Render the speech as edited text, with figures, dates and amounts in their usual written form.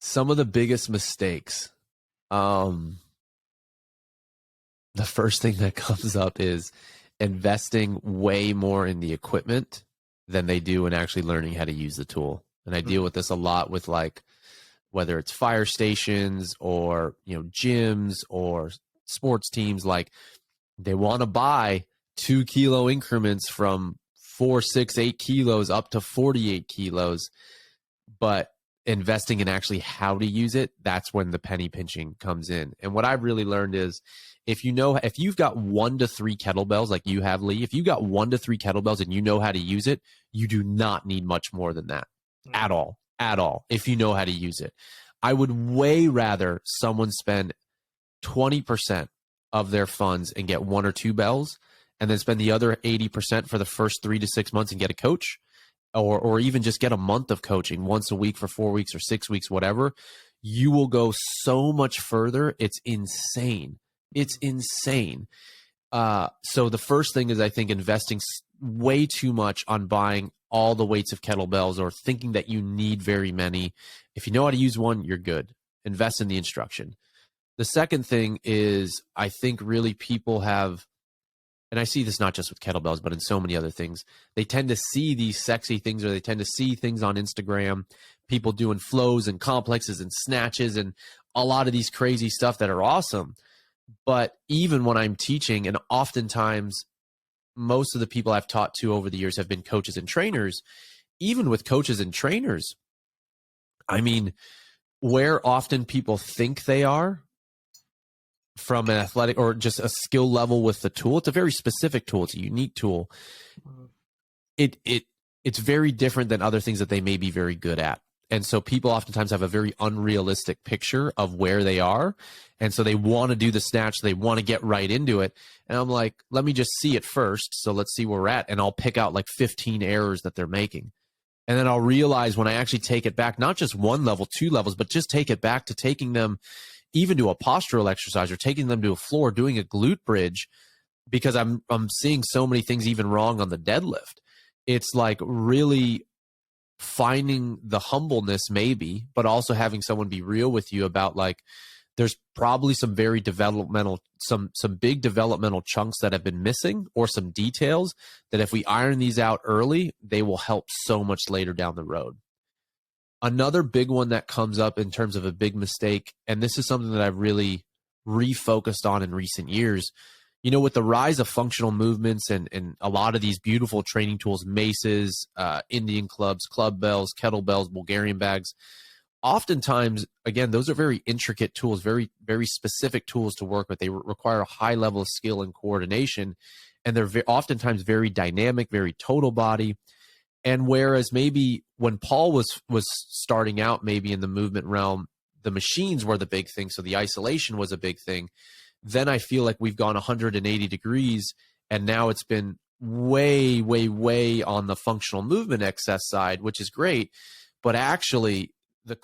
Some of the biggest mistakes. The first thing that comes up is investing way more in the equipment than they do in actually learning how to use the tool. And I deal with this a lot with, like, whether it's fire stations or, gyms or sports teams, like they want to buy 2 kilo increments from 4, 6, 8 kilos up to 48 kilos. But investing in actually how to use it, that's when the penny pinching comes in. And what I've really learned is if you've got 1 to 3 kettlebells like you have, Lee, if you got 1 to 3 kettlebells and you know how to use it, you do not need much more than that at all, if you know how to use it. I would way rather someone spend 20% of their funds and get 1 or 2 bells and then spend the other 80% for the first 3 to 6 months and get a coach, or even just get a month of coaching once a week for 4 weeks or 6 weeks, whatever. You will go so much further. It's insane. It's insane. So the first thing is, I think, investing way too much on buying all the weights of kettlebells or thinking that you need very many. If you know how to use one, you're good. Invest in the instruction. The second thing is, I think really people have, and I see this not just with kettlebells, but in so many other things, they tend to see these sexy things, or they tend to see things on Instagram, people doing flows and complexes and snatches and a lot of these crazy stuff that are awesome. But even when I'm teaching, and oftentimes most of the people I've taught to over the years have been coaches and trainers, even with coaches and trainers, I mean, where often people think they are from an athletic or just a skill level with the tool, it's a very specific tool. It's a unique tool. It's very different than other things that they may be very good at. And so people oftentimes have a very unrealistic picture of where they are. And so they want to do the snatch. They want to get right into it. And I'm like, let me just see it first. So let's see where we're at. And I'll pick out like 15 errors that they're making. And then I'll realize when I actually take it back, not just 1 level, 2 levels, but just take it back to taking them even to a postural exercise or taking them to a floor, doing a glute bridge, because I'm seeing so many things even wrong on the deadlift. It's like really finding the humbleness maybe, but also having someone be real with you about, like, there's probably some very developmental, some big developmental chunks that have been missing, or some details that if we iron these out early, they will help so much later down the road. Another big one that comes up in terms of a big mistake, and this is something that I've really refocused on in recent years, with the rise of functional movements and a lot of these beautiful training tools, maces, Indian clubs, club bells, kettlebells, Bulgarian bags, oftentimes, again, those are very intricate tools, very, very specific tools to work with. They require a high level of skill and coordination, and they're oftentimes very dynamic, very total body. And whereas maybe when Paul was starting out, maybe in the movement realm, the machines were the big thing, so the isolation was a big thing. Then I feel like we've gone 180 degrees, and now it's been way, way, way on the functional movement excess side, which is great. But actually, the